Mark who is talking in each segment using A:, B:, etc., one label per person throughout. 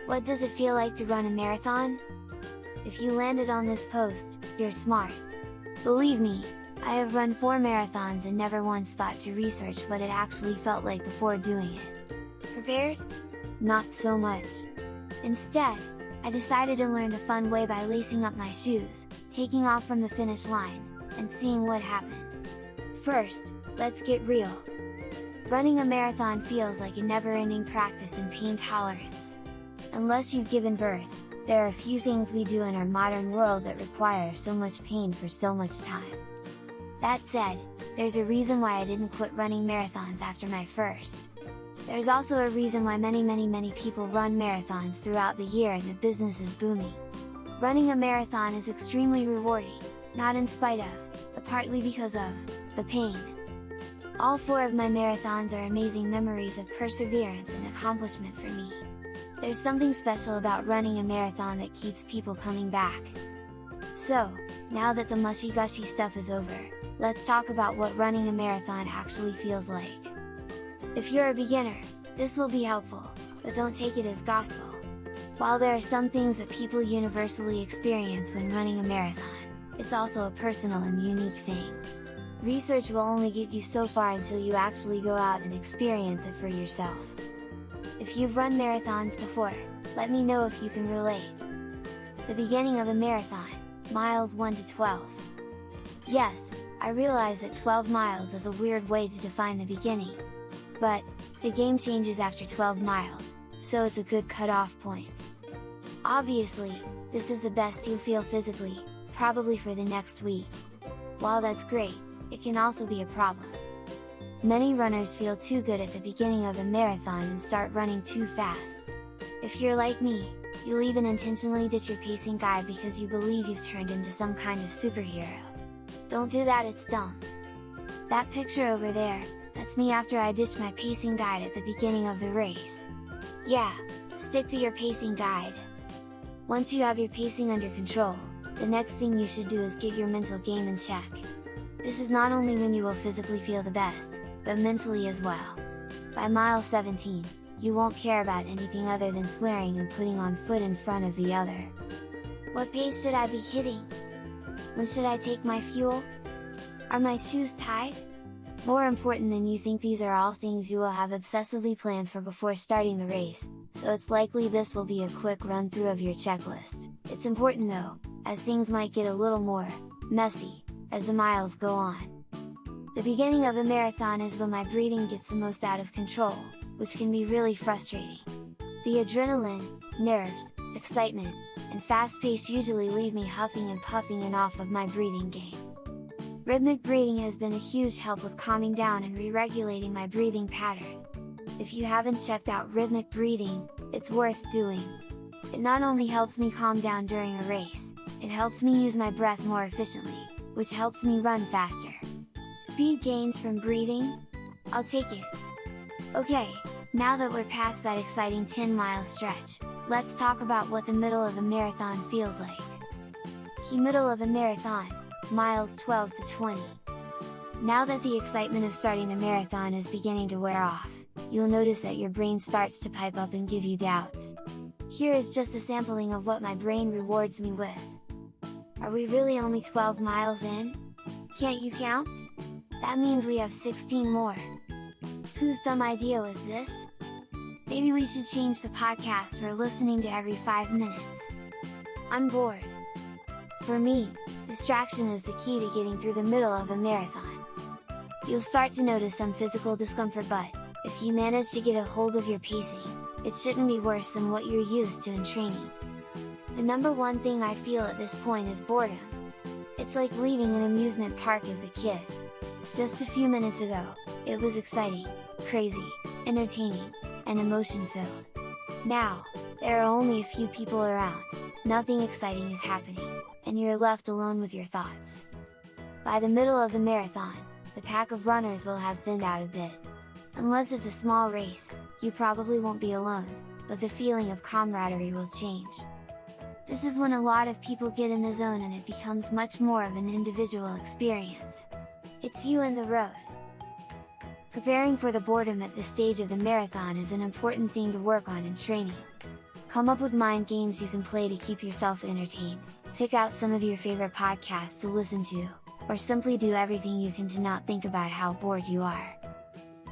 A: What does it feel like to run a marathon? If you landed on this post, you're smart. Believe me, I have run 4 marathons and never once thought to research what it actually felt like before doing it. Prepared? Not so much. Instead, I decided to learn the fun way by lacing up my shoes, taking off from the finish line, and seeing what happened. First, let's get real. Running a marathon feels like a never-ending practice in pain tolerance. Unless you've given birth, there are few things we do in our modern world that require so much pain for so much time. That said, there's a reason why I didn't quit running marathons after my first. There's also a reason why many people run marathons throughout the year and the business is booming. Running a marathon is extremely rewarding, not in spite of, but partly because of, the pain. All 4 of my marathons are amazing memories of perseverance and accomplishment for me. There's something special about running a marathon that keeps people coming back. So, now that the mushy-gushy stuff is over, let's talk about what running a marathon actually feels like. If you're a beginner, this will be helpful, but don't take it as gospel. While there are some things that people universally experience when running a marathon, it's also a personal and unique thing. Research will only get you so far until you actually go out and experience it for yourself. If you've run marathons before, let me know if you can relate. The beginning of a marathon, miles 1 to 12. Yes, I realize that 12 miles is a weird way to define the beginning. But, the game changes after 12 miles, so it's a good cutoff point. Obviously, this is the best you'll feel physically, probably for the next week. While that's great, it can also be a problem. Many runners feel too good at the beginning of a marathon and start running too fast. If you're like me, you'll even intentionally ditch your pacing guide because you believe you've turned into some kind of superhero. Don't do that, it's dumb. That picture over there, that's me after I ditched my pacing guide at the beginning of the race. Yeah, stick to your pacing guide. Once you have your pacing under control, the next thing you should do is get your mental game in check. This is not only when you will physically feel the best, but mentally as well. By mile 17, you won't care about anything other than swearing and putting one foot in front of the other. What pace should I be hitting? When should I take my fuel? Are my shoes tied? More important than you think, these are all things you will have obsessively planned for before starting the race, so it's likely this will be a quick run through of your checklist. It's important though, as things might get a little more messy as the miles go on. The beginning of a marathon is when my breathing gets the most out of control, which can be really frustrating. The adrenaline, nerves, excitement, and fast pace usually leave me huffing and puffing and off of my breathing game. Rhythmic breathing has been a huge help with calming down and re-regulating my breathing pattern. If you haven't checked out rhythmic breathing, it's worth doing. It not only helps me calm down during a race, it helps me use my breath more efficiently, which helps me run faster. Speed gains from breathing? I'll take it! Okay, now that we're past that exciting 10-mile stretch, let's talk about what the middle of a marathon feels like. The middle of a marathon, miles 12 to 20. Now that the excitement of starting the marathon is beginning to wear off, you'll notice that your brain starts to pipe up and give you doubts. Here is just a sampling of what my brain rewards me with. Are we really only 12 miles in? Can't you count? That means we have 16 more. Whose dumb idea was this? Maybe we should change the podcast for listening to every 5 minutes. I'm bored. For me, distraction is the key to getting through the middle of a marathon. You'll start to notice some physical discomfort, but if you manage to get a hold of your pacing, it shouldn't be worse than what you're used to in training. The number one thing I feel at this point is boredom. It's like leaving an amusement park as a kid. Just a few minutes ago, it was exciting, crazy, entertaining, and emotion-filled. Now, there are only a few people around, nothing exciting is happening, and you're left alone with your thoughts. By the middle of the marathon, the pack of runners will have thinned out a bit. Unless it's a small race, you probably won't be alone, but the feeling of camaraderie will change. This is when a lot of people get in the zone and it becomes much more of an individual experience. It's you and the road. Preparing for the boredom at this stage of the marathon is an important thing to work on in training. Come up with mind games you can play to keep yourself entertained, pick out some of your favorite podcasts to listen to, or simply do everything you can to not think about how bored you are.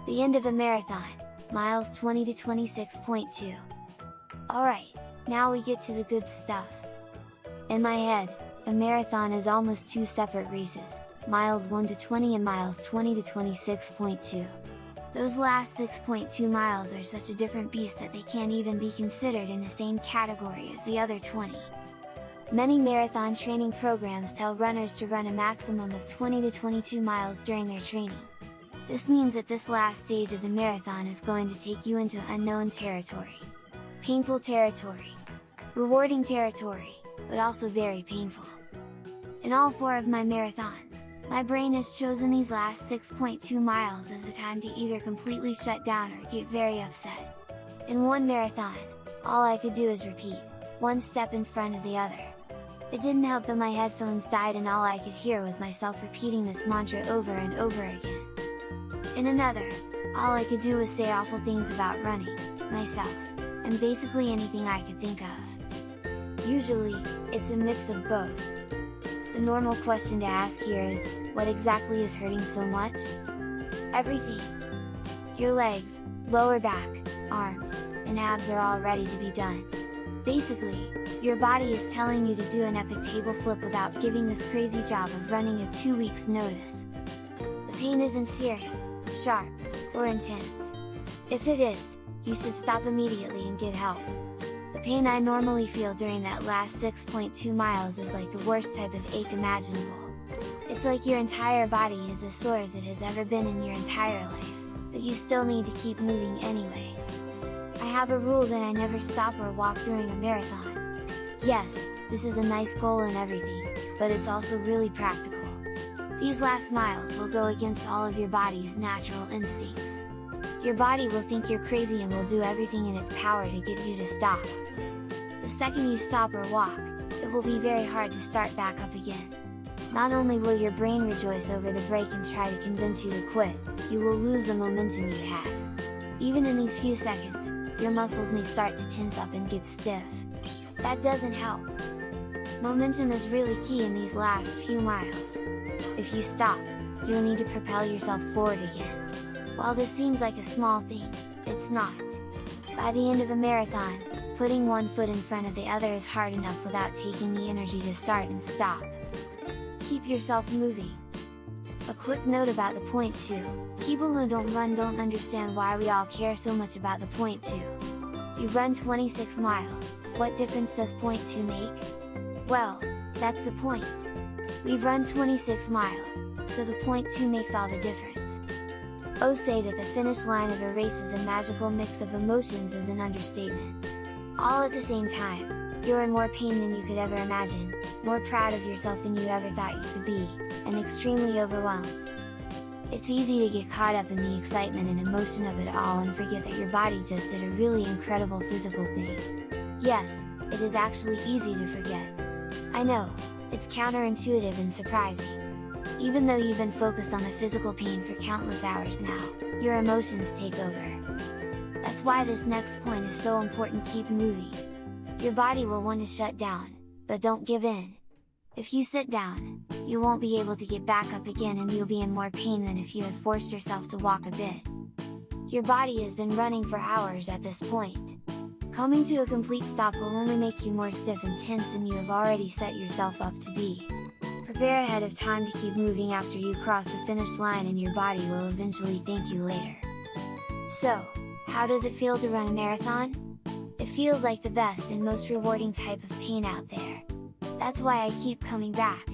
A: The end of a marathon, miles 20 to 26.2. Alright, now we get to the good stuff. In my head, a marathon is almost two separate races, miles 1 to 20 and miles 20 to 26.2. Those last 6.2 miles are such a different beast that they can't even be considered in the same category as the other 20. Many marathon training programs tell runners to run a maximum of 20 to 22 miles during their training. This means that this last stage of the marathon is going to take you into unknown territory. Painful territory. Rewarding territory, but also very painful. In all 4 of my marathons, my brain has chosen these last 6.2 miles as the time to either completely shut down or get very upset. In one marathon, all I could do is repeat, one step in front of the other. It didn't help that my headphones died and all I could hear was myself repeating this mantra over and over again. In another, all I could do was say awful things about running, myself, and basically anything I could think of. Usually, it's a mix of both. The normal question to ask here is, what exactly is hurting so much? Everything. Your legs, lower back, arms, and abs are all ready to be done. Basically, your body is telling you to do an epic table flip without giving this crazy job of running a 2 weeks notice. The pain isn't searing, sharp, or intense. If it is, you should stop immediately and get help. The pain I normally feel during that last 6.2 miles is like the worst type of ache imaginable. It's like your entire body is as sore as it has ever been in your entire life, but you still need to keep moving anyway. I have a rule that I never stop or walk during a marathon. Yes, this is a nice goal and everything, but it's also really practical. These last miles will go against all of your body's natural instincts. Your body will think you're crazy and will do everything in its power to get you to stop. The second you stop or walk, it will be very hard to start back up again. Not only will your brain rejoice over the break and try to convince you to quit, you will lose the momentum you had. Even in these few seconds, your muscles may start to tense up and get stiff. That doesn't help. Momentum is really key in these last few miles. If you stop, you'll need to propel yourself forward again. While this seems like a small thing, it's not. By the end of a marathon, putting one foot in front of the other is hard enough without taking the energy to start and stop. Keep yourself moving. A quick note about the point 2, people who don't run don't understand why we all care so much about the point 2. You run 26 miles, what difference does point 2 make? Well, that's the point. We've run 26 miles, so the point 2 makes all the difference. Oh, say that the finish line of a race is a magical mix of emotions is an understatement. All at the same time, you're in more pain than you could ever imagine, more proud of yourself than you ever thought you could be, and extremely overwhelmed. It's easy to get caught up in the excitement and emotion of it all and forget that your body just did a really incredible physical thing. Yes, it is actually easy to forget. I know, it's counterintuitive and surprising. Even though you've been focused on the physical pain for countless hours now, your emotions take over. That's why this next point is so important. Keep moving. Your body will want to shut down, but don't give in. If you sit down, you won't be able to get back up again and you'll be in more pain than if you had forced yourself to walk a bit. Your body has been running for hours at this point. Coming to a complete stop will only make you more stiff and tense than you have already set yourself up to be. Prepare ahead of time to keep moving after you cross the finish line and your body will eventually thank you later. So, how does it feel to run a marathon? It feels like the best and most rewarding type of pain out there. That's why I keep coming back.